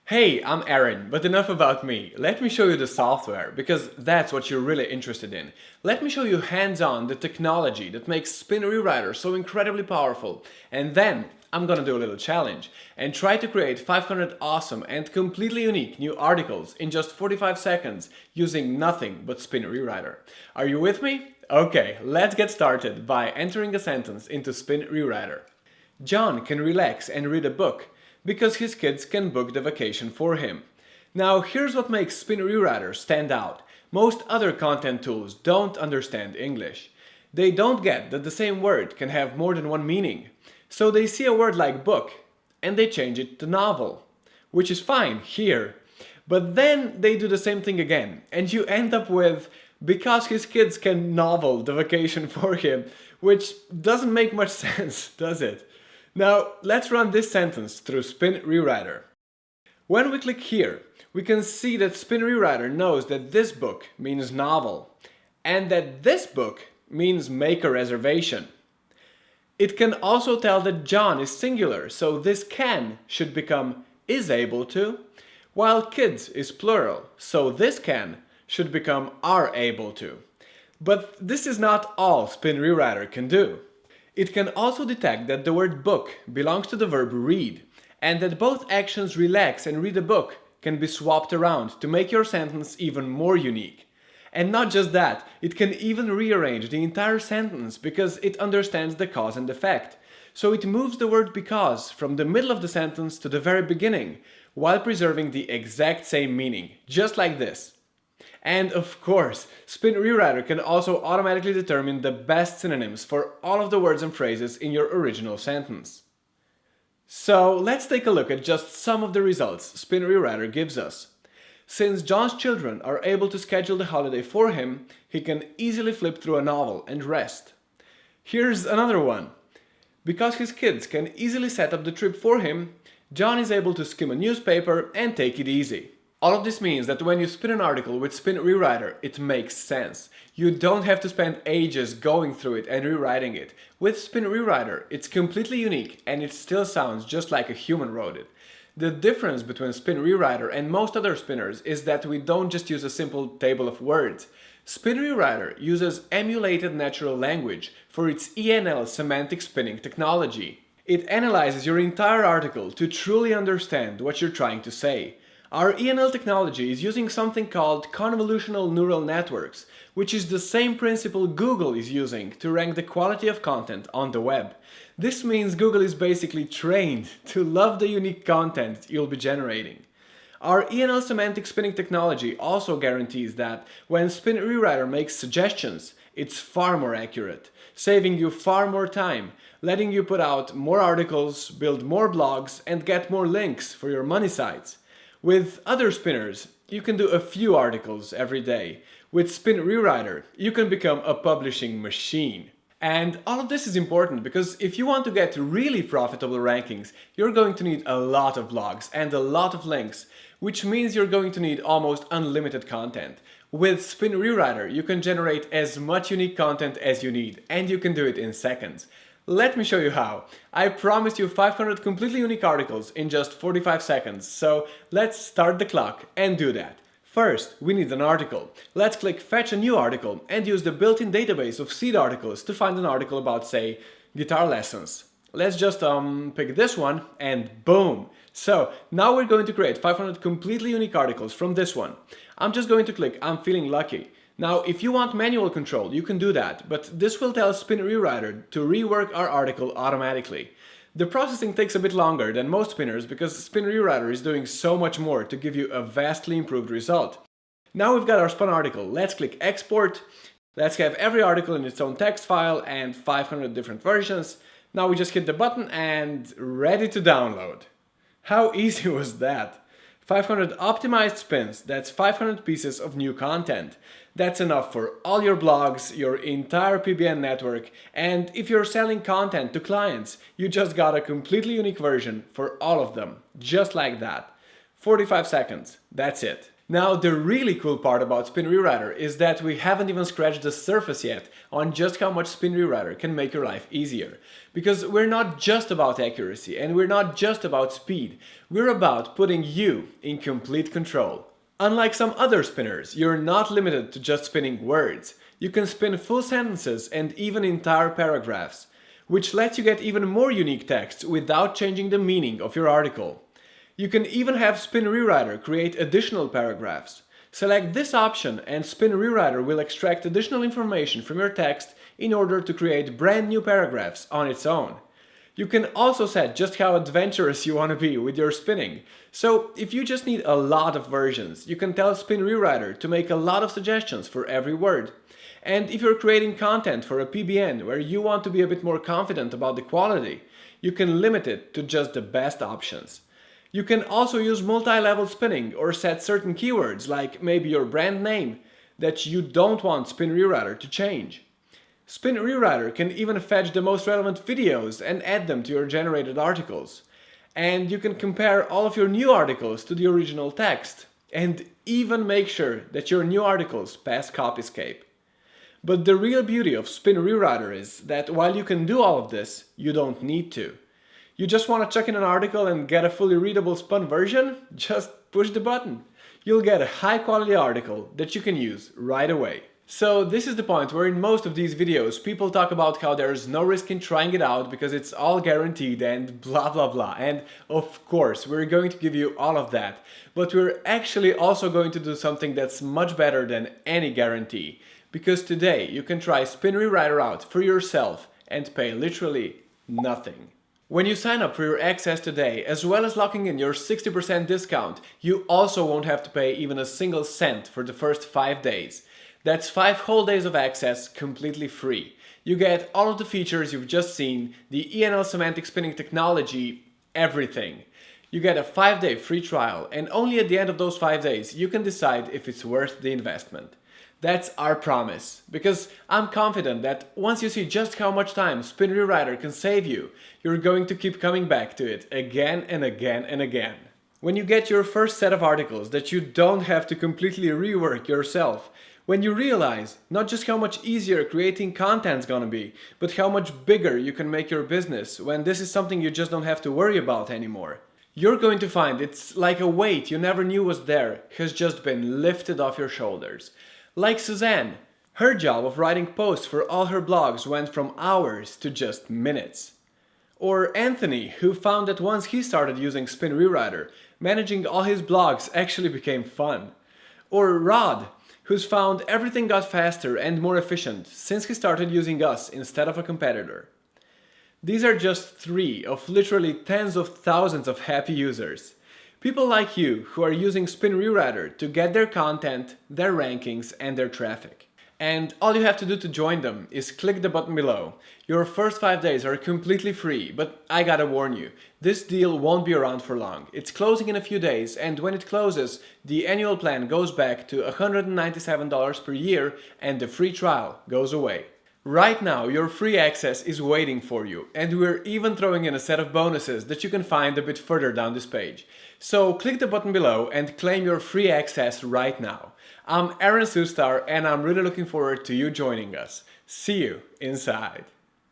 Hey, I'm Aaron, but enough about me. Let me show you the software, because that's what you're really interested in. Let me show you hands-on the technology that makes Spin Rewriter so incredibly powerful. And then I'm gonna do a little challenge and try to create 500 awesome and completely unique new articles in just 45 seconds using nothing but Spin Rewriter. Are you with me? Okay, let's get started by entering a sentence into Spin Rewriter. John can relax and read a book because his kids can book the vacation for him. Now here's what makes Spin Rewriter stand out. Most other content tools don't understand English. They don't get that the same word can have more than one meaning. So they see a word like book and they change it to novel, which is fine here. But then they do the same thing again and you end up with because his kids can novel the vacation for him, which doesn't make much sense, does it? Now, let's run this sentence through Spin Rewriter. When we click here, we can see that Spin Rewriter knows that this book means novel, and that this book means make a reservation. It can also tell that John is singular, so this can should become is able to, while kids is plural, so this can should become are able to. But this is not all Spin Rewriter can do. It can also detect that the word book belongs to the verb read, and that both actions relax and read a book can be swapped around to make your sentence even more unique. And not just that, it can even rearrange the entire sentence because it understands the cause and effect. So it moves the word because from the middle of the sentence to the very beginning, while preserving the exact same meaning, just like this. And of course, Spin Rewriter can also automatically determine the best synonyms for all of the words and phrases in your original sentence. So let's take a look at just some of the results Spin Rewriter gives us. Since John's children are able to schedule the holiday for him, he can easily flip through a novel and rest. Here's another one. Because his kids can easily set up the trip for him, John is able to skim a newspaper and take it easy. All of this means that when you spin an article with Spin Rewriter, it makes sense. You don't have to spend ages going through it and rewriting it. With Spin Rewriter, it's completely unique and it still sounds just like a human wrote it. The difference between Spin Rewriter and most other spinners is that we don't just use a simple table of words. Spin Rewriter uses emulated natural language for its ENL Semantic Spinning Technology. It analyzes your entire article to truly understand what you're trying to say. Our ENL technology is using something called convolutional neural networks, which is the same principle Google is using to rank the quality of content on the web. This means Google is basically trained to love the unique content you'll be generating. Our ENL Semantic Spinning Technology also guarantees that when Spin Rewriter makes suggestions, it's far more accurate, saving you far more time, letting you put out more articles, build more blogs, and get more links for your money sites. With other spinners, you can do a few articles every day. With Spin Rewriter, you can become a publishing machine. And all of this is important because if you want to get really profitable rankings, you're going to need a lot of blogs and a lot of links, which means you're going to need almost unlimited content. With Spin Rewriter, you can generate as much unique content as you need, and you can do it in seconds. Let me show you how. I promised you 500 completely unique articles in just 45 seconds, so let's start the clock and do that. First, we need an article. Let's click Fetch a new article and use the built-in database of seed articles to find an article about, say, guitar lessons. Let's just pick this one and boom! So now we're going to create 500 completely unique articles from this one. I'm just going to click I'm feeling lucky. Now, if you want manual control, you can do that, but this will tell Spin Rewriter to rework our article automatically. The processing takes a bit longer than most spinners because Spin Rewriter is doing so much more to give you a vastly improved result. Now we've got our spun article, let's click Export. Let's have every article in its own text file and 500 different versions. Now we just hit the button and ready to download. How easy was that? 500 optimized spins, that's 500 pieces of new content. That's enough for all your blogs, your entire PBN network, and if you're selling content to clients, you just got a completely unique version for all of them, just like that. 45 seconds, that's it. Now, the really cool part about Spin Rewriter is that we haven't even scratched the surface yet on just how much Spin Rewriter can make your life easier. Because we're not just about accuracy and we're not just about speed, we're about putting you in complete control. Unlike some other spinners, you're not limited to just spinning words. You can spin full sentences and even entire paragraphs, which lets you get even more unique text without changing the meaning of your article. You can even have Spin Rewriter create additional paragraphs. Select this option and Spin Rewriter will extract additional information from your text in order to create brand new paragraphs on its own. You can also set just how adventurous you want to be with your spinning. So if you just need a lot of versions, you can tell Spin Rewriter to make a lot of suggestions for every word. And if you're creating content for a PBN where you want to be a bit more confident about the quality, you can limit it to just the best options. You can also use multi-level spinning or set certain keywords, like maybe your brand name, that you don't want Spin Rewriter to change. Spin Rewriter can even fetch the most relevant videos and add them to your generated articles. And you can compare all of your new articles to the original text, and even make sure that your new articles pass Copyscape. But the real beauty of Spin Rewriter is that while you can do all of this, you don't need to. You just want to chuck in an article and get a fully readable spun version? Just push the button. You'll get a high quality article that you can use right away. So this is the point where in most of these videos people talk about how there's no risk in trying it out because it's all guaranteed and blah blah blah. And of course we're going to give you all of that, but we're actually also going to do something that's much better than any guarantee. Because today you can try Spin Rewriter out for yourself and pay literally nothing. When you sign up for your access today, as well as locking in your 60% discount, you also won't have to pay even a single cent for the first 5 days. That's 5 whole days of access completely free. You get all of the features you've just seen, the ENL Semantic Spinning Technology, everything. You get a 5-day free trial, and only at the end of those 5 days you can decide if it's worth the investment. That's our promise, because I'm confident that once you see just how much time Spin Rewriter can save you, you're going to keep coming back to it again and again and again. When you get your first set of articles that you don't have to completely rework yourself, when you realize not just how much easier creating content's gonna be, but how much bigger you can make your business when this is something you just don't have to worry about anymore, you're going to find it's like a weight you never knew was there has just been lifted off your shoulders. Like Suzanne, her job of writing posts for all her blogs went from hours to just minutes. Or Anthony, who found that once he started using Spin Rewriter, managing all his blogs actually became fun. Or Rod, who's found everything got faster and more efficient since he started using us instead of a competitor. These are just 3 of literally tens of thousands of happy users. People like you who are using Spin Rewriter to get their content, their rankings, and their traffic. And all you have to do to join them is click the button below. Your first 5 days are completely free, but I gotta warn you, this deal won't be around for long. It's closing in a few days, and when it closes, the annual plan goes back to $197 per year and the free trial goes away. Right now, your free access is waiting for you, and we're even throwing in a set of bonuses that you can find a bit further down this page. So click the button below and claim your free access right now. I'm Aaron Sustar, and I'm really looking forward to you joining us. See you inside.